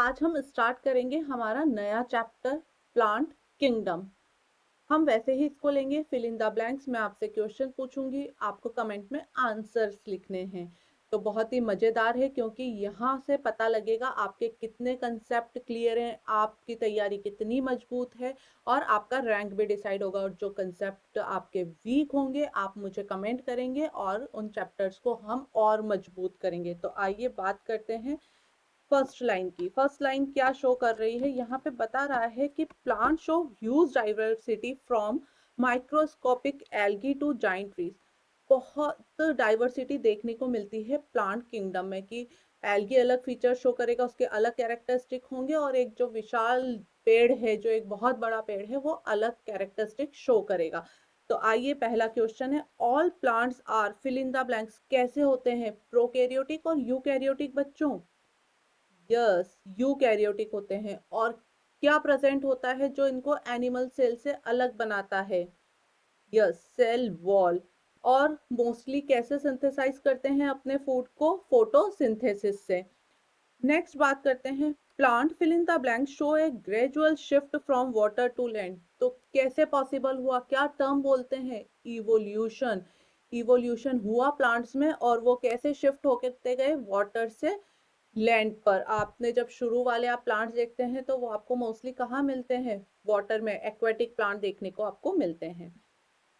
आज हम स्टार्ट करेंगे हमारा नया चैप्टर प्लांट किंगडम। हम वैसे ही इसको लेंगे फिल इन द ब्लैंक्स। मैं आपसे क्वेश्चन पूछूंगी, आपको कमेंट में आंसर्स लिखने हैं। तो बहुत ही मजेदार है क्योंकि यहाँ से पता लगेगा आपके कितने कंसेप्ट क्लियर हैं, आपकी तैयारी कितनी मजबूत है और आपका रैंक भी डिसाइड होगा। और जो कंसेप्ट आपके वीक होंगे आप मुझे कमेंट करेंगे और उन चैप्टर्स को हम और मजबूत करेंगे। तो आइए बात करते हैं फर्स्ट लाइन की। फर्स्ट लाइन क्या शो कर रही है, यहाँ पे बता रहा है कि plant show huge diversity from microscopic algae to giant trees. बहुत डाइवर्सिटी देखने को मिलती है प्लांट किंगडम में कि एल्गी अलग फीचर शो करेगा, उसके अलग कैरेक्टरिस्टिक होंगे और एक जो विशाल पेड़ है, जो एक बहुत बड़ा पेड़ है, वो अलग कैरेक्टरिस्टिक शो करेगा। तो आइए पहला क्वेश्चन है, all plants are fill in the blanks कैसे होते हैं, प्रोकैरियोटिक और यूकैरियोटिक बच्चों? यस, यूकैरियोटिक होते हैं। और क्या प्रेजेंट होता है जो इनको एनिमल सेल से अलग बनाता है? Yes, cell wall. और मोस्टली कैसे सिंथेसाइज करते हैं अपने फूड को? फोटोसिंथेसिस से। नेक्स्ट बात करते हैं, plant fill in the blank show a gradual shift from water to land. तो कैसे पॉसिबल हुआ, क्या टर्म बोलते हैं? इवोल्यूशन। इवोल्यूशन हुआ प्लांट्स में और वो कैसे शिफ्ट होते गए वाटर से लैंड पर। आपने जब शुरू वाले आप प्लांट्स देखते हैं तो वो आपको मोस्टली कहाँ मिलते हैं? वाटर में एक्वेटिक प्लांट देखने को आपको मिलते हैं।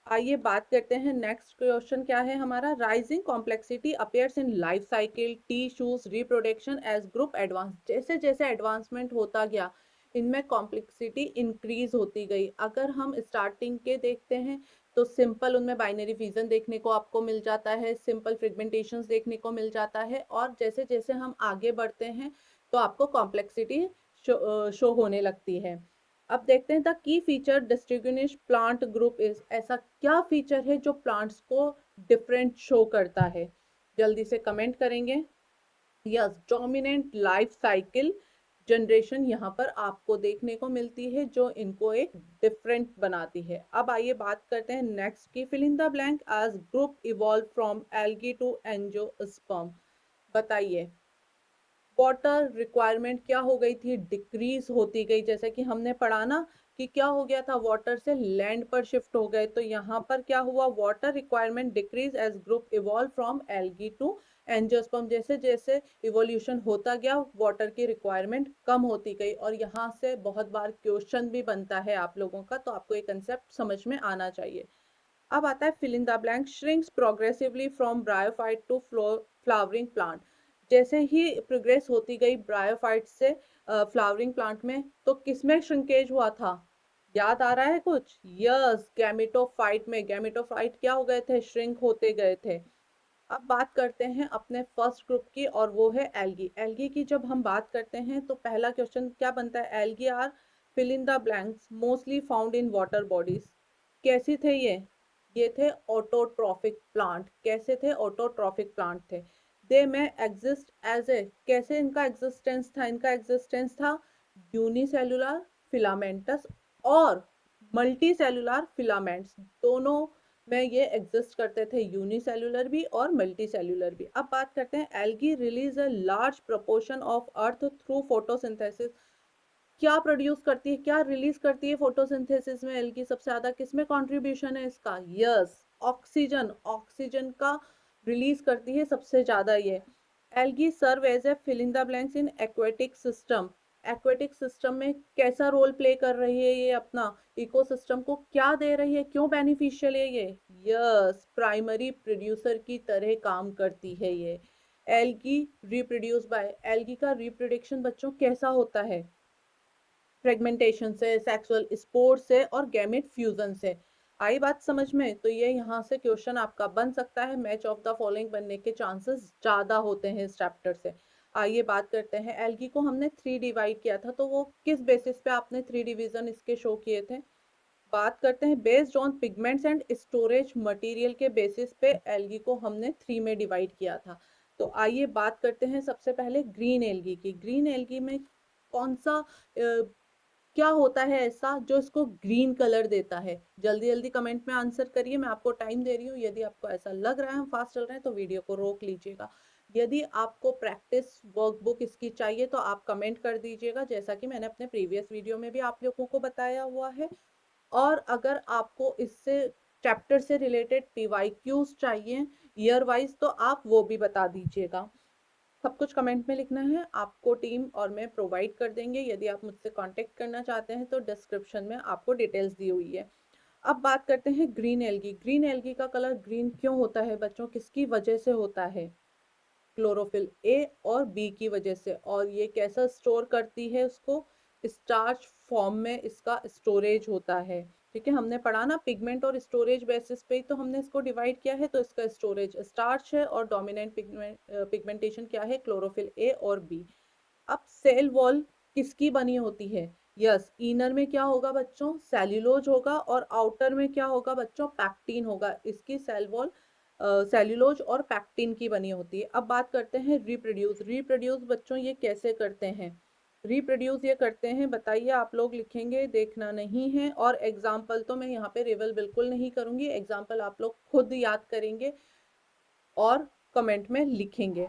आइए बात करते हैं, नेक्स्ट क्वेश्चन क्या है हमारा, rising complexity appears in life cycle tissues reproduction age group advance. जैसे जैसे एडवांसमेंट होता गया इनमें कॉम्प्लेक्सिटी इंक्रीज होती गई। अगर हम स्टार्टिंग के देखते हैं तो सिंपल उनमें बाइनरी फिजन देखने को आपको मिल जाता है, सिंपल फ्रेगमेंटेशंस देखने को मिल जाता है। और जैसे जैसे हम आगे बढ़ते हैं तो आपको कॉम्प्लेक्सिटी शो होने लगती है। अब देखते हैं the key feature distinguish plant group is. ऐसा क्या फीचर है जो प्लांट्स को डिफरेंट शो करता है? जल्दी से कमेंट करेंगे। Yes, dominant life cycle generation यहाँ पर आपको देखने को मिलती है जो इनको एक डिफरेंट बनाती है। अब आइए बात करते हैं नेक्स्ट की, fill in the blank as group evolve from algae to angiosperm. बताइए, वाटर रिक्वायरमेंट क्या हो गई थी? डिक्रीज होती गई। जैसे कि हमने पढ़ा ना कि क्या हो गया था, वाटर से लैंड पर शिफ्ट हो गए। तो यहाँ पर क्या हुआ, water requirement decrease as group evolve from algae to angiosperm. जैसे जैसे इवोल्यूशन होता गया वाटर की रिक्वायरमेंट कम होती गई। और यहाँ से बहुत बार क्वेश्चन भी बनता है आप लोगों का, तो आपको ये कंसेप्ट समझ में आना चाहिए। अब आता है fill in the blank, shrinks progressively from bryophyte to flowering plant. जैसे ही प्रोग्रेस होती गई ब्रायोफाइट से फ्लावरिंग प्लांट में, तो किसमें श्रिंकेज हुआ था? याद आ रहा है कुछ? यस, गैमेटोफाइट में। गैमेटोफाइट क्या हो गए थे? श्रिंक होते गए थे। अब बात करते हैं अपने फर्स्ट ग्रुप की और वो है एल्गी। एल्गी की जब हम बात करते हैं तो पहला क्वेश्चन क्या बनता है, algae are fill in the blanks mostly found in water bodies. कैसी थे ये थे ऑटोट्रॉफिक प्लांट। कैसे थे? ऑटोट्रॉफिक प्लांट थे। दे में एग्जिस्ट एज ए, कैसे इनका एग्जिस्टेंस था? इनका एग्जिस्टेंस था यूनिसेलुलर फिलामेंटस और मल्टी सेलुलर फिलामेंट्स, दोनों में ये एग्जिस्ट करते थे, यूनिसेलुलर भी और मल्टी सेलुलर भी। अब बात करते हैं, algae release a large proportion of earth through photosynthesis. क्या प्रोड्यूस करती है, क्या रिलीज करती है फोटोसिंथेसिस में एल्गी? सबसे ज्यादा किसमें कंट्रीब्यूशन है इसका? Yes, oxygen. ऑक्सीजन का रिलीज करती है सबसे ज्यादा ये। Algae serve as a fill in the blanks in aquatic system. Aquatic system में कैसा रोल प्ले कर रही है ये? अपना इकोसिस्टम को क्या दे रही है, क्यों बेनिफिशियल है ये? यस, प्राइमरी प्रोड्यूसर की तरह काम करती है ये। एल्गी रिप्रोड्यूस बाय, एल्गी का रिप्रोडक्शन बच्चों कैसा होता है? फ्रेगमेंटेशन से, सेक्सुअल स्पोर से और गैमेट फ्यूजन से। आई बात समझ में? तो ये यहाँ से क्वेश्चन आपका बन सकता है, मैच ऑफ द फॉलोइंग बनने के चांसेस ज्यादा होते हैं इस चैप्टर से। आइए बात करते हैं, एल्गी को हमने 3 डिवाइड किया था, तो वो किस बेसिस पे आपने 3 डिवीजन इसके शो किए थे? बात करते हैं based on pigments and storage material के बेसिस पे एल्गी को हमने 3 में डिवाइड किया था। तो आइए बात करते हैं सबसे पहले ग्रीन एल्गी की। ग्रीन एल्गी में कौन सा क्या होता है ऐसा जो इसको ग्रीन कलर देता है? जल्दी जल्दी कमेंट में आंसर करिए, मैं आपको टाइम दे रही हूँ। यदि आपको ऐसा लग रहा है हम फास्ट चल रहे हैं तो वीडियो को रोक लीजिएगा। यदि आपको प्रैक्टिस वर्कबुक इसकी चाहिए तो आप कमेंट कर दीजिएगा, जैसा कि मैंने अपने प्रीवियस वीडियो में भी आप लोगों को बताया हुआ है। और अगर आपको इससे चैप्टर से रिलेटेड पीवाईक्यूज चाहिए ईयर वाइज तो आप वो भी बता दीजिएगा। सब कुछ कमेंट में लिखना है, आपको टीम और मैं प्रोवाइड कर देंगे। यदि आप मुझसे कांटेक्ट करना चाहते हैं तो डिस्क्रिप्शन में आपको डिटेल्स दी हुई है। अब बात करते हैं ग्रीन एल्गी। ग्रीन एल्गी का कलर ग्रीन क्यों होता है बच्चों, किसकी वजह से होता है? क्लोरोफिल ए और बी की वजह से। और ये कैसा स्टोर करती है उसको? स्टार्च फॉर्म में इसका स्टोरेज होता है। ठीक है, हमने पढ़ा ना पिगमेंट और स्टोरेज बेसिस पे ही तो हमने इसको डिवाइड किया है। तो इसका स्टोरेज स्टार्च है और डोमिनेंट पिगमेंटेशन क्या है? क्लोरोफिल ए और बी। अब सेल वॉल किसकी बनी होती है? यस, इनर में क्या होगा बच्चों? सेल्यूलोज होगा और आउटर में क्या होगा बच्चों? पैक्टिन होगा। इसकी सेल वॉल सेल्यूलोज और पैक्टिन की बनी होती है। अब बात करते हैं रिप्रोड्यूस। रिप्रोड्यूस बच्चों ये कैसे करते हैं? रिप्रोड्यूस ये करते हैं, बताइए आप लोग लिखेंगे, देखना नहीं है। और एग्जाम्पल तो मैं यहाँ पे रिवल बिल्कुल नहीं करूंगी, एग्जाम्पल आप लोग खुद याद करेंगे और कमेंट में लिखेंगे।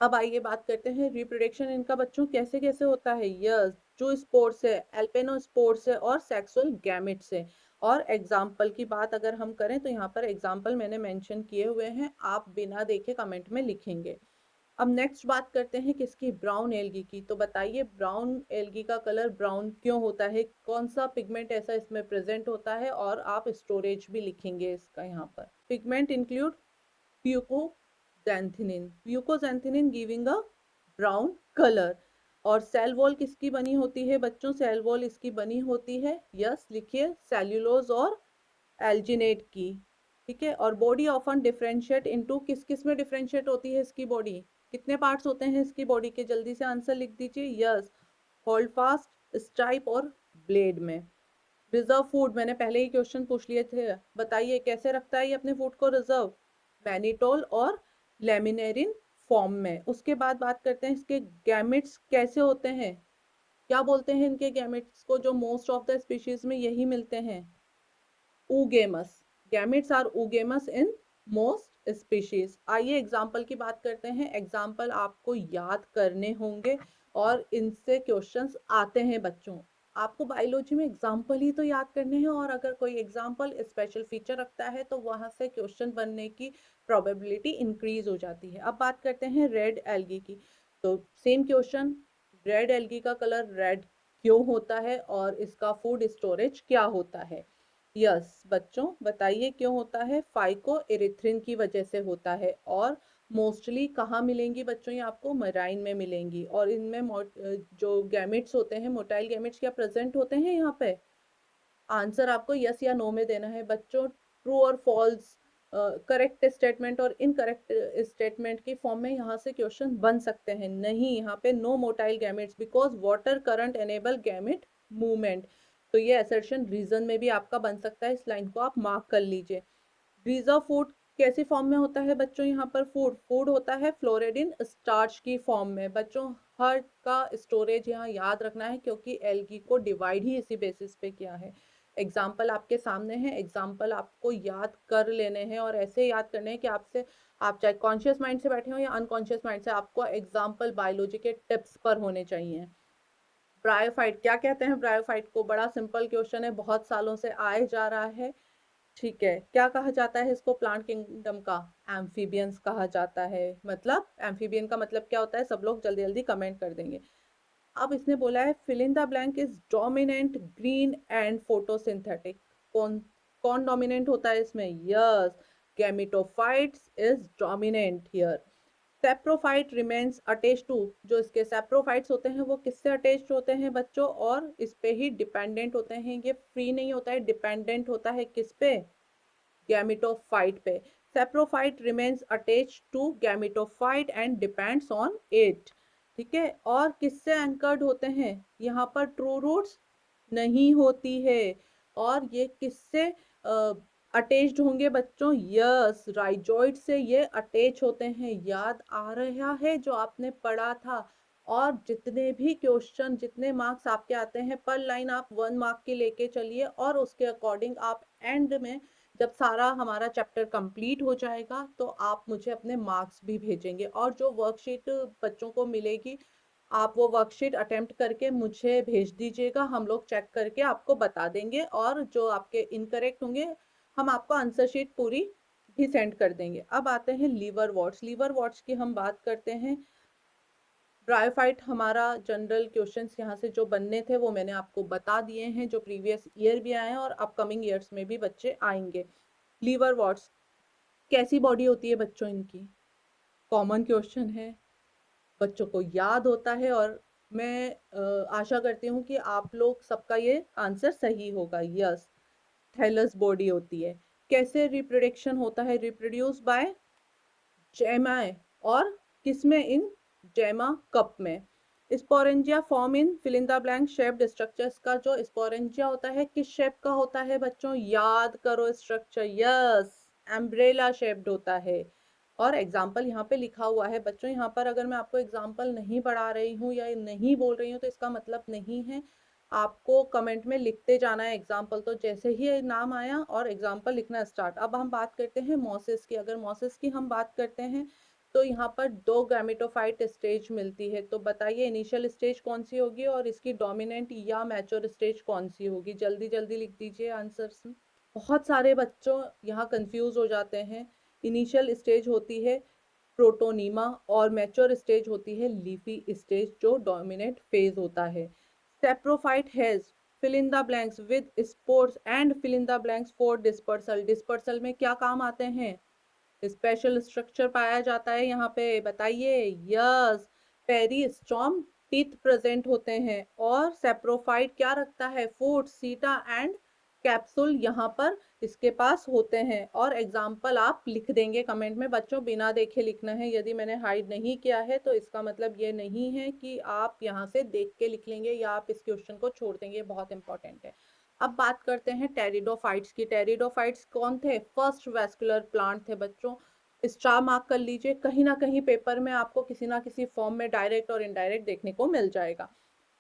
अब आइए बात करते हैं रिप्रोडक्शन इनका बच्चों कैसे कैसे होता है। यस, जो स्पोर्स है, एल्पेनो स्पोर्स है और सेक्सुअल गैमेट्स है। और एग्जाम्पल की बात अगर हम करें तो यहाँ पर एग्जाम्पल मैंने मेंशन किए हुए हैं, आप बिना देखे कमेंट में लिखेंगे। अब नेक्स्ट बात करते हैं किसकी? ब्राउन एल्गी की। तो बताइए ब्राउन एल्गी का कलर ब्राउन क्यों होता है? कौन सा पिगमेंट ऐसा इसमें प्रेजेंट होता है? और आप स्टोरेज भी लिखेंगे इसका यहाँ पर। Pigment include fucoxanthin. Fucoxanthin giving a brown colour. और सेल वॉल किसकी बनी होती है बच्चों? सेल वॉल इसकी बनी होती है, यस लिखिए, सेल्यूलोज और एल्जिनेट की। ठीक है, और बॉडी ऑफन डिफरेंशिएट इनटू, किस किस में डिफरेंशिएट होती है इसकी बॉडी? कितने पार्ट्स होते हैं इसकी बॉडी के? जल्दी से आंसर लिख दीजिए। यस, होल्ड फास्ट, स्ट्राइप और ब्लेड में। रिजर्व फूड, मैंने पहले ही क्वेश्चन पूछ लिए थे, बताइए कैसे रखता है ये अपने फूड को रिजर्व? मैनिटोल और लेमिनेरिन फॉर्म में। उसके बाद बात करते हैं इसके गैमेट्स कैसे होते हैं। क्या बोलते हैं इनके गैमेट्स को, जो मोस्ट ऑफ द स्पीशीज में यही मिलते हैं? oogamous। Gametes are oogamous in most species. आइए एग्जाम्पल की बात करते हैं। एग्जाम्पल आपको याद करने होंगे और इनसे क्वेश्चंस आते हैं बच्चों। आपको बायोलॉजी में एग्जाम्पल ही तो याद करने हैं, और अगर कोई एग्जाम्पल स्पेशल फीचर रखता है तो वहां से क्वेश्चन बनने की प्रोबेबिलिटी इंक्रीज हो जाती है। अब बात करते हैं रेड एल्गी की। तो सेम क्वेश्चन, रेड एल्गी का कलर रेड क्यों होता है और इसका फूड स्टोरेज क्या होता है? यस बच्चों, बताइए क्यों होता है? फाइको एरिथ्रिन की वजह से होता है। और मोस्टली कहाँ मिलेंगी बच्चों? ये आपको मराइन में मिलेंगी। और इनमें जो गैमेट्स होते हैं, मोटाइल गैमेट्स क्या प्रेजेंट होते हैं यहाँ पे? आंसर आपको यस या नो में देना है बच्चों। ट्रू और फॉल्स, करेक्ट स्टेटमेंट और इनकरेक्ट स्टेटमेंट की फॉर्म में यहाँ से क्वेश्चन बन सकते हैं। नहीं, यहाँ पे no motile gametes because water current enable gamete movement. तो ये असर्शन रीजन में भी आपका बन सकता है, इस लाइन को आप मार्क कर लीजिए। रिजर्व फूड कैसी फॉर्म में होता है बच्चों? यहाँ पर फूड फूड होता है फ्लोरेडिन स्टार्च की फॉर्म में। बच्चों हर का स्टोरेज यहाँ याद रखना है, क्योंकि एल्गी को डिवाइड ही इसी बेसिस पे किया है। एग्जाम्पल आपके सामने है, एग्जाम्पल आपको याद कर लेने हैं और ऐसे याद करने हैं कि आपसे, आप चाहे कॉन्शियस माइंड से बैठे हो या अनकॉन्शियस माइंड से, आपको एग्जाम्पल बायोलॉजी के टिप्स पर होने चाहिए। ब्रायोफाइट, क्या कहते हैं ब्रायोफाइट को? बड़ा सिंपल क्वेश्चन है, बहुत सालों से आए जा रहा है। ठीक है, क्या कहा जाता है इसको प्लांट किंगडम का? एम्फीबियंस कहा जाता है। मतलब एम्फीबियन का मतलब क्या होता है? सब लोग जल्दी जल्दी कमेंट कर देंगे। अब इसने बोला है fill in the blank is dominant green and photosynthetic. कौन कौन डोमिनेंट होता है इसमें? Yes, gametophytes is dominant here. Sporophyte remains attached to, जो इसके सेप्रोफाइट्स होते हैं वो किससे अटैच्ड होते हैं बच्चों? और इस पे ही डिपेंडेंट होते हैं। ये फ्री नहीं होता है, डिपेंडेंट होता है किस पे? गैमेटोफाइट पे। Sporophyte remains attached to gametophyte and depends on it. ठीक है, और किससे एंकर्ड होते हैं? यहाँ पर ट्रू रूट्स नहीं होती है। और ये किससे अटैच्ड होंगे बच्चों? यस, राइजोइड से ये अटैच होते हैं। याद आ रहा है जो आपने पढ़ा था? और जितने भी क्वेश्चन, जितने मार्क्स आपके आते हैं पर लाइन, आप 1 मार्क के लेके चलिए और उसके अकॉर्डिंग आप एंड में जब सारा हमारा चैप्टर कंप्लीट हो जाएगा तो आप मुझे अपने मार्क्स भी भेजेंगे, और जो वर्कशीट बच्चों को मिलेगी आप वो वर्कशीट अटेम्प्ट करके मुझे भेज दीजिएगा, हम लोग चेक करके आपको बता देंगे, और जो आपके इनकरेक्ट होंगे हम आपको आंसर शीट पूरी भी सेंड कर देंगे। अब आते हैं लीवर वॉट्स। लीवर वॉट्स की हम बात करते हैं। ब्रायोफाइट हमारा जनरल क्वेश्चंस यहाँ से जो बनने थे वो मैंने आपको बता दिए हैं, जो प्रीवियस ईयर भी आए हैं और अपकमिंग ईयर्स में भी बच्चे आएंगे। लीवर वॉट्स कैसी बॉडी होती है बच्चों इनकी, कॉमन क्वेश्चन है, बच्चों को याद होता है, और मैं आशा करती हूँ कि आप लोग सबका ये आंसर सही होगा। यस, थैलस बॉडी होती है। कैसे रिप्रोडक्शन होता है, रिप्रोड्यूस बाय जेमाए, और किसमें, इन जेमा कप में। Sporangia form in fill in the blank shaped structures का जो स्पोरेंजिया होता है किस शेप का होता है बच्चों, याद करो स्ट्रक्चर, यस, एम्ब्रेला शेप्ड होता है। और एग्जाम्पल यहाँ पे लिखा हुआ है बच्चों, यहाँ पर अगर मैं आपको एग्जाम्पल नहीं पढ़ा रही हूँ या नहीं बोल रही हूँ तो इसका मतलब नहीं है, आपको कमेंट में लिखते जाना है एग्जाम्पल, तो जैसे ही नाम आया और एग्जाम्पल लिखना स्टार्ट। अब हम बात करते हैं मोसिस की। अगर मोसिस की हम बात करते हैं तो यहाँ पर 2 गैमेटोफाइट स्टेज मिलती है, तो बताइए इनिशियल स्टेज कौन सी होगी और इसकी डोमिनेंट या मैच्योर स्टेज कौन सी होगी, जल्दी जल्दी लिख दीजिए आंसर्स। बहुत सारे बच्चों यहाँ कंफ्यूज हो जाते हैं। इनिशियल स्टेज होती है प्रोटोनीमा और मैच्योर स्टेज होती है लीफी स्टेज, जो डोमिनेंट फेज होता है। Sporophyte has fill in the blanks with spores and fill in the blanks for dispersal. Dispersal में क्या काम आते हैं, स्पेशल स्ट्रक्चर पाया जाता है यहाँ पे, बताइए। यस, पेरिस्टॉम टीथ प्रेजेंट होते हैं, और सेप्रोफाइट क्या रखता है, फूड, सीटा एंड कैप्सूल यहाँ पर इसके पास होते हैं। और एग्जाम्पल आप लिख देंगे कमेंट में बच्चों, बिना देखे लिखना है। यदि मैंने हाइड नहीं किया है तो इसका मतलब ये नहीं है कि आप यहाँ से देख के लिख लेंगे या आप इस क्वेश्चन को छोड़ देंगे, बहुत इंपॉर्टेंट है। अब बात करते हैं टेरिडोफाइट्स की। टेरिडोफाइट्स कौन थे, फर्स्ट वेस्कुलर प्लांट थे बच्चों। स्टार मार्क कर लीजिए, कहीं ना कहीं पेपर में आपको किसी ना किसी फॉर्म में डायरेक्ट और इनडायरेक्ट देखने को मिल जाएगा।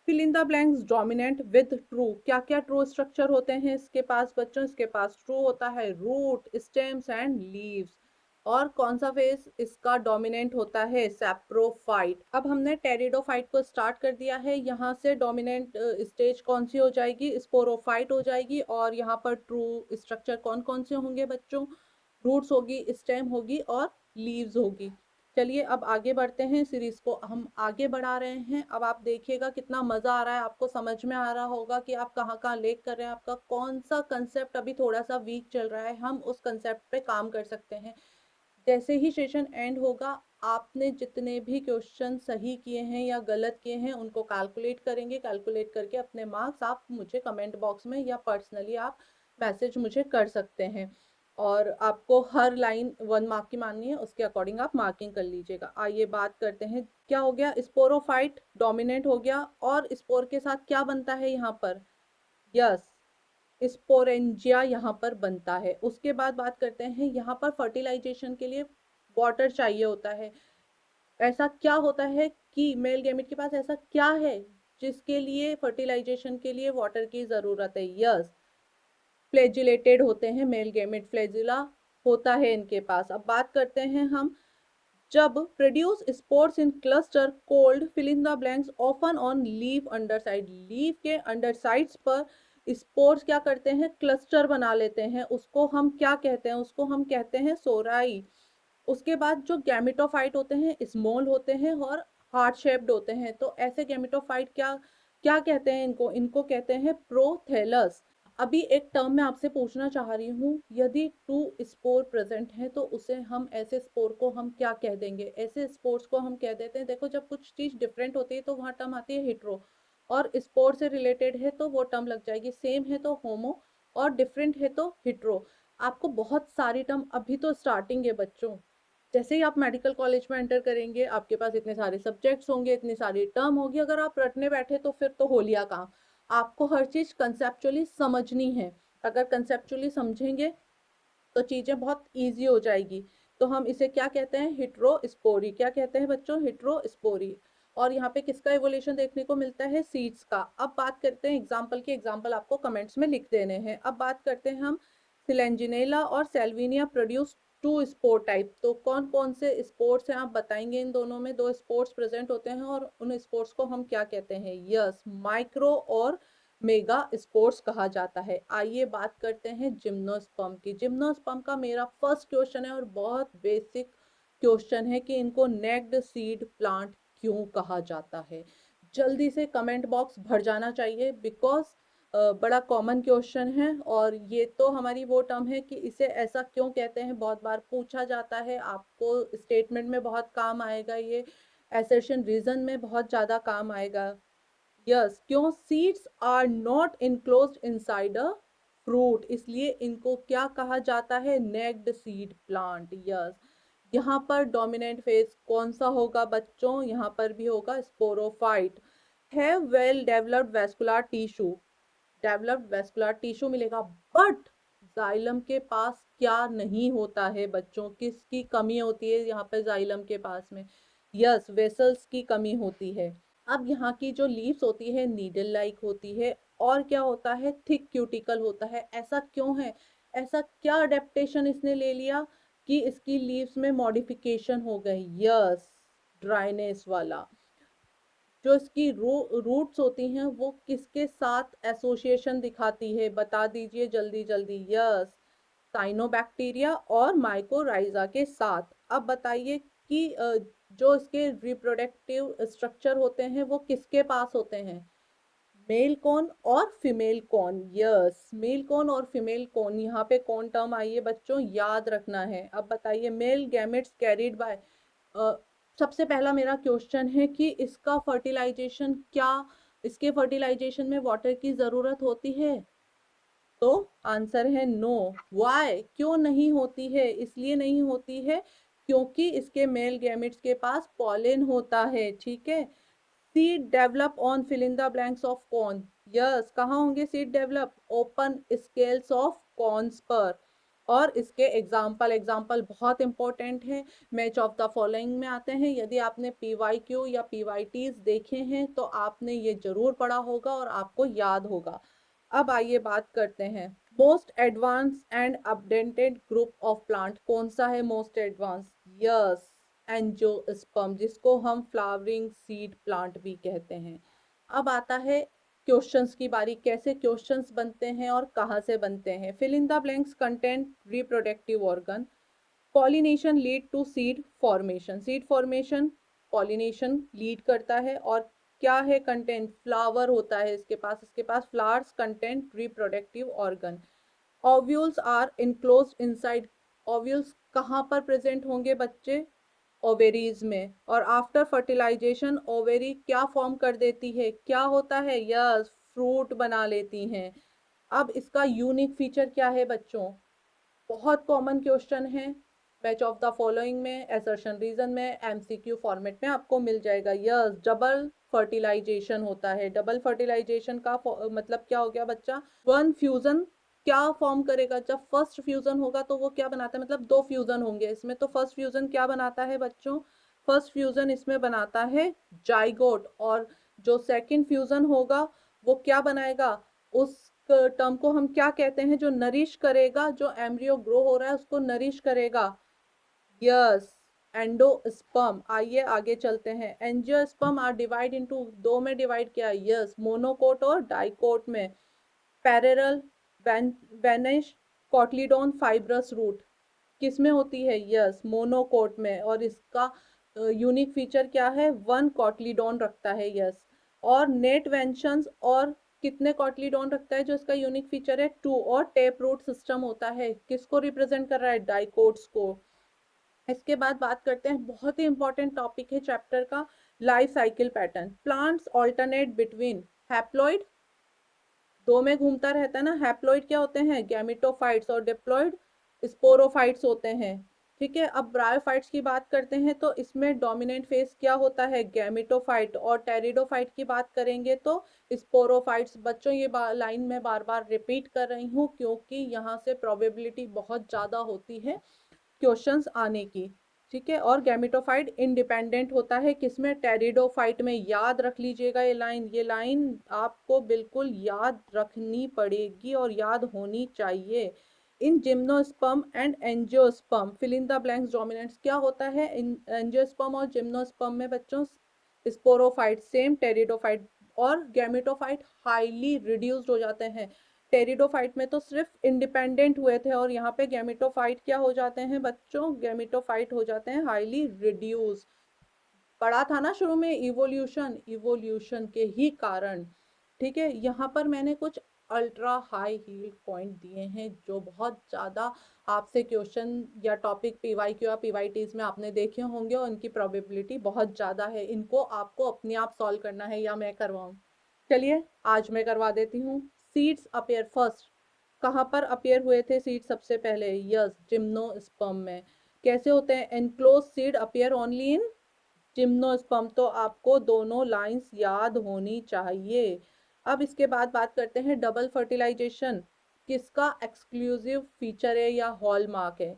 Fill in the blanks dominant with true. क्या क्या ट्रू स्ट्रक्चर होते हैं इसके पास बच्चों, इसके पास ट्रू होता है रूट, स्टेम्स एंड लीव्स। और कौन सा फेस इसका डोमिनेंट होता है, सैप्रोफाइट। अब हमने टेरिडोफाइट को स्टार्ट कर दिया है, यहाँ से डोमिनेंट स्टेज कौन सी हो जाएगी, स्पोरोफाइट हो जाएगी। और यहाँ पर ट्रू स्ट्रक्चर कौन कौन से होंगे बच्चों, रूट्स होगी, स्टेम होगी और लीव्स होगी। चलिए अब आगे बढ़ते हैं, सीरीज को हम आगे बढ़ा रहे हैं। अब आप देखिएगा कितना मजा आ रहा है, आपको समझ में आ रहा होगा कि आप कहाँ कहाँ लेक कर रहे हैं, आपका कौन सा कंसेप्ट अभी थोड़ा सा वीक चल रहा है, हम उस कंसेप्ट पे काम कर सकते हैं। जैसे ही सेशन एंड होगा, आपने जितने भी क्वेश्चन सही किए हैं या गलत किए हैं उनको कैलकुलेट करेंगे, कैलकुलेट करके अपने मार्क्स आप मुझे कमेंट बॉक्स में या पर्सनली आप मैसेज मुझे कर सकते हैं। और आपको हर लाइन 1 मार्क की माननी है, उसके अकॉर्डिंग आप मार्किंग कर लीजिएगा। आइए बात करते हैं, क्या हो गया, स्पोरोफाइट डोमिनेंट हो गया, और स्पोर के साथ क्या बनता है यहाँ पर, यस, स्पोरेंजिया यहाँ पर बनता है। उसके बाद बात करते हैं, यहाँ पर फर्टिलाइजेशन के लिए वाटर चाहिए होता है। ऐसा क्या होता है कि मेल गैमेट के पास ऐसा क्या है जिसके लिए फर्टिलाइजेशन के लिए वाटर की जरूरत है, यस, फ्लैजिलेटेड होते हैं मेल गैमेट, फ्लैजिला होता है इनके पास। अब बात करते हैं हम, जब produce spores in cluster called fill in the blanks often on leaf underside. Leaf के अंडरसाइड्स पर स्पोर्स क्या करते हैं, क्लस्टर बना लेते हैं, उसको हम क्या कहते हैं, उसको हम कहते हैं सोराई। उसके बाद जो गैमेटोफाइट होते हैं स्मॉल होते हैं और हार्ट शेप्ड होते हैं, तो ऐसे गैमेटोफाइट क्या क्या कहते हैं, इनको इनको कहते हैं प्रोथेलस। अभी एक टर्म मैं आपसे पूछना चाह रही हूँ, यदि 2 स्पोर प्रेजेंट है तो उसे हम, ऐसे स्पोर को हम क्या कह देंगे, ऐसे स्पोर्स को हम कह देते हैं, देखो जब कुछ चीज डिफरेंट होती है तो वहां टर्म आती है हिट्रो, और स्पोर से रिलेटेड है तो वो टर्म लग जाएगी, सेम है तो होमो और डिफरेंट है तो हिट्रो। आपको बहुत सारी टर्म, अभी तो स्टार्टिंग है बच्चों, जैसे ही आप मेडिकल कॉलेज में एंटर करेंगे आपके पास इतने सारे सब्जेक्ट्स होंगे, इतनी सारी टर्म होगी, अगर आप रटने बैठे तो फिर तो हो लिया काम। आपको हर चीज कंसेप्चुअली समझनी है, अगर कंसेप्चुअली समझेंगे तो चीजें बहुत इजी हो जाएगी। तो हम इसे क्या कहते हैं, हिट्रोस्पोरी, क्या कहते हैं बच्चों, हिट्रोस्पोरी। और यहाँ पे किसका एवोल्यूशन देखने को मिलता है, सीड्स का। अब बात करते हैं एग्जाम्पल की, एग्जाम्पल आपको कमेंट्स में लिख देने हैं। अब बात करते हैं हम सिलेंजिनेला और Salvinia produce two spore type. तो कौन कौन से स्पोर्ट्स हैं आप बताएंगे? इन दोनों में दो स्पोर्ट्स प्रेजेंट होते हैं और उन स्पोर्ट्स को हम क्या कहते हैं? यस, माइक्रो और मेगा स्पोर्ट्स कहा जाता है। आइए बात करते हैं जिम्नोस्पर्म की। जिम्नोस्पर्म का मेरा फर्स्ट क्वेश्चन है और बहुत बेसिक क्वेश्चन है कि इनको नेक्ड सीड प्लांट क्यों कहा जाता है? जल्दी से कमेंट बॉक्स भर जाना चाहिए, बिकॉज बड़ा कॉमन क्वेश्चन है और ये तो हमारी वो टर्म है कि इसे ऐसा क्यों कहते हैं, बहुत बार पूछा जाता है। आपको स्टेटमेंट में बहुत काम आएगा, ये एसर्शन रीजन में बहुत ज़्यादा काम आएगा। यस, क्यों? Seeds are not enclosed inside a fruit, इसलिए इनको क्या कहा जाता है? Necked seed plant. यस, यहाँ पर डोमिनेंट फेज कौन सा होगा बच्चों? यहाँ पर भी होगा sporophyte. Have well developed vascular tissue, developed vascular tissue मिलेगा, बट जाइलम के पास क्या नहीं होता है बच्चों? किसकी कमी होती है यहाँ पे जाइलम के पास में? यस, वेसल्स की कमी होती है। अब यहाँ की जो लीव्स होती है नीडल लाइक होती है, और क्या होता है? थिक क्यूटिकल होता है। ऐसा क्यों है? ऐसा क्या अडेप्टेशन इसने ले लिया कि इसकी लीव्स में मॉडिफिकेशन हो गई? यस, ड्राइनेस वाला। जो इसकी रूट्स होती हैं वो किसके साथ एसोसिएशन दिखाती है? बता दीजिए जल्दी जल्दी। यस, साइनोबैक्टीरिया और माइकोराइजा के साथ। अब बताइए कि जो इसके रिप्रोडक्टिव स्ट्रक्चर होते हैं वो किसके पास होते हैं? मेल कौन और फीमेल कौन। यस, मेल कौन और फीमेल कौन। यहाँ पे कौन टर्म आई है बच्चों? याद रखना है। अब बताइए, मेल गैमेट्स कैरिड बाय, सबसे पहला मेरा क्वेश्चन है कि इसका फर्टिलाइजेशन क्या, इसके फर्टिलाइजेशन में वाटर की जरूरत होती है? तो आंसर है नो। वाई, क्यों नहीं होती है? इसलिए नहीं होती है क्योंकि इसके मेल गैमेट्स के पास पॉलन होता है। ठीक है। Seed develop on fill in the blanks of cone. Yes, कहाँ होंगे seed develop? Open scales of cones पर। और इसके एग्जाम्पल, एग्जाम्पल बहुत इंपॉर्टेंट है, मैच ऑफ द फॉलोइंग में आते हैं। यदि आपने PYQ या PYTs देखे हैं तो आपने ये जरूर पढ़ा होगा और आपको याद होगा। अब आइए बात करते हैं most advance and updated group of plant. कौन सा है मोस्ट एडवांस? यस, एंजियोस्पर्म, जिसको हम फ्लावरिंग सीड प्लांट भी कहते हैं। अब आता है क्वेश्चंस की बारी। कैसे क्वेश्चंस बनते हैं और कहाँ से बनते हैं? Fill in the blanks content reproductive organ, pollination lead to seed formation, seed formation pollination lead करता है। और क्या है कंटेंट? फ्लावर होता है इसके पास flowers content reproductive organ. Ovules are enclosed inside, ovules कहाँ पर प्रेजेंट होंगे बच्चे? ओवेरीज में। और आफ्टर फर्टिलाइजेशन ओवेरी क्या फॉर्म कर देती है? क्या होता है? यस, फ्रूट बना लेती हैं। अब इसका यूनिक फीचर क्या है बच्चों? बहुत कॉमन क्वेश्चन है, मैच ऑफ द फॉलोइंग में, एसर्शन रीजन में, MCQ फॉर्मेट में आपको मिल जाएगा। यस, डबल फर्टिलाइजेशन होता है। डबल फर्टिलाइजेशन का मतलब क्या हो गया बच्चा? वन फ्यूजन क्या फॉर्म करेगा? जब फर्स्ट फ्यूजन होगा तो वो क्या बनाता है? मतलब दो फ्यूजन होंगे इसमें, तो फर्स्ट फ्यूजन क्या बनाता है बच्चों? फर्स्ट फ्यूजन इसमें बनाता है जाइगोट। और जो सेकंड फ्यूजन होगा वो क्या बनाएगा? उस टर्म को हम क्या कहते हैं? जो नरिश करेगा, जो एम्ब्रियो ग्रो हो रहा है उसको नरिश करेगा। Yes, endosperm. आइए आगे चलते हैं। एंजियोस्पर्म आर डिवाइड इनटू, दो में डिवाइड किया। यस, मोनोकोट और डाइकोट में। पैरेरल, वेनिश, कॉटलीडॉन, फाइब्रस रूट किस में होती है? यस, मोनोकोट में। और इसका यूनिक फीचर क्या है? वन कॉटलीडॉन रखता है। यस, और नेट वेंशंस और कितने कॉटलीडॉन रखता है? जो इसका यूनिक फीचर है, टू। और टेप रूट सिस्टम होता है, किसको रिप्रेजेंट कर रहा है? डाइकोट्स को। इसके बाद बात करते हैं, बहुत ही इंपॉर्टेंट टॉपिक है चैप्टर का, life cycle pattern. Plants alternate between haploid, दो में घूमता रहता है ना। हैप्लॉइड क्या होते हैं? गैमेटोफाइट्स। और डिप्लॉइड स्पोरोफाइट्स होते हैं। ठीक है। अब ब्रायोफाइट्स की बात करते हैं तो इसमें डोमिनेंट फेस क्या होता है? गैमेटोफाइट। और टेरिडोफाइट की बात करेंगे तो स्पोरोफाइट्स। बच्चों ये लाइन में बार बार रिपीट कर रही हूँ क्योंकि यहाँ से प्रोबेबिलिटी बहुत ज़्यादा होती है क्वेश्चंस आने की। ठीक है। और गैमेटोफाइट इंडिपेंडेंट होता है किसमें? टेरिडोफाइट में। याद रख लीजिएगा ये लाइन, ये लाइन आपको बिल्कुल याद रखनी पड़ेगी और याद होनी चाहिए। In gymnosperm and angiosperm fill in the blanks dominants क्या होता है इन एंजियोस्पर्म और जिम्नोस्पर्म में बच्चों? स्पोरोफाइट सेम, टेरिडोफाइट और गैमेटोफाइट हाईली रिड्यूस्ड हो जाते हैं। टेरिडोफाइट में तो सिर्फ इंडिपेंडेंट हुए थे और यहाँ पे गैमेटोफाइट क्या हो जाते हैं बच्चों? गैमेटोफाइट हो जाते हैं हाईली रिड्यूस। पढ़ा था ना शुरू में, इवोल्यूशन, इवोल्यूशन के ही कारण। ठीक है, यहाँ पर मैंने कुछ अल्ट्रा हाई हील्ड पॉइंट दिए हैं जो बहुत ज़्यादा आपसे क्वेश्चन या टॉपिक पीवाईक्यू या पीवाईटीज में आपने देखे होंगे और इनकी प्रोबेबिलिटी बहुत ज़्यादा है। इनको आपको अपने आप सॉल्व करना है या मैं करवाऊँ? चलिए आज मैं करवा देती हूँ। सीड्स अपेयर फर्स्ट, कहाँ पर अपेयर हुए थे सीड सबसे पहले? यस, जिम्नोस्पर्म में। कैसे होते हैं? Enclose seed appear only in gymnosperm. तो आपको दोनों लाइंस याद होनी चाहिए। अब इसके बाद बात करते हैं डबल फर्टिलाइजेशन किसका एक्सक्लूसिव फीचर है या हॉलमार्क है?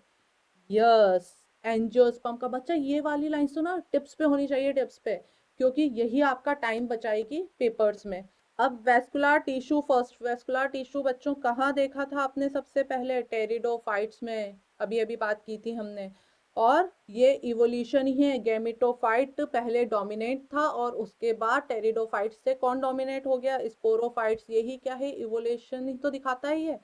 यस, एंजियोस्पर्म का। बच्चा ये वाली लाइन सुना, टिप्स पे होनी चाहिए, टिप्स पे, क्योंकि यही आपका टाइम बचाएगी पेपर्स में। अब vascular tissue first, vascular tissue बच्चों कहाँ देखा था आपने सबसे पहले? टेरिडोफाइट्स में, अभी अभी बात की थी हमने। और ये इवोल्यूशन ही है, गैमेटोफाइट पहले डोमिनेट था और उसके बाद टेरिडोफाइट से कौन डोमिनेट हो गया? स्पोरोफाइट्स। यही क्या है? इवोल्यूशन ही तो दिखाता ही है।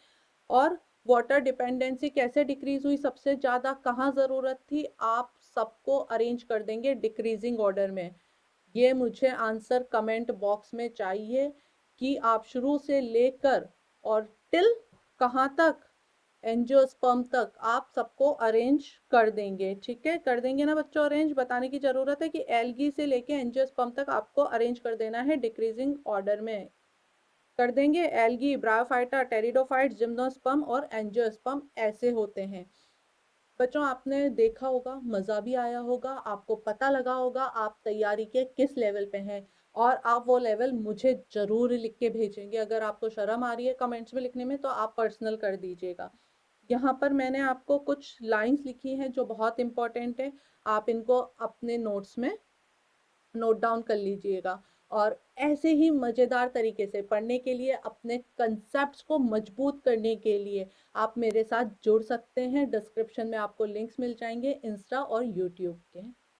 और वाटर डिपेंडेंसी कैसे डिक्रीज हुई सबसे ज्यादा? कहाँ जरूरत थी? आप सबको अरेंज कर देंगे डिक्रीजिंग ऑर्डर में। ये मुझे आंसर कमेंट बॉक्स में चाहिए कि आप शुरू से लेकर और टिल कहाँ तक? एंजियोस्पर्म तक आप सबको अरेंज कर देंगे। ठीक है, कर देंगे ना बच्चों अरेंज? बताने की जरूरत है कि एल्गी से लेके एंजियोस्पर्म तक आपको अरेंज कर देना है डिक्रीजिंग ऑर्डर में। कर देंगे? एल्गी, ब्रायोफाइटा, टेरिडोफाइट, जिम्नोस्पर्म और एंजियोस्पर्म ऐसे होते हैं। बच्चों आपने देखा होगा, मजा भी आया होगा, आपको पता लगा होगा आप तैयारी के किस लेवल पे हैं और आप वो लेवल मुझे जरूर लिख के भेजेंगे। अगर आपको शर्म आ रही है कमेंट्स में लिखने में तो आप पर्सनल कर दीजिएगा। यहाँ पर मैंने आपको कुछ लाइंस लिखी हैं जो बहुत इंपॉर्टेंट है, आप इनको अपने नोट्स में नोट डाउन कर लीजिएगा। और ऐसे ही मज़ेदार तरीके से पढ़ने के लिए, अपने कंसेप्ट्स को मजबूत करने के लिए आप मेरे साथ जुड़ सकते हैं। डिस्क्रिप्शन में आपको लिंक्स मिल जाएंगे इंस्टा और यूट्यूब के।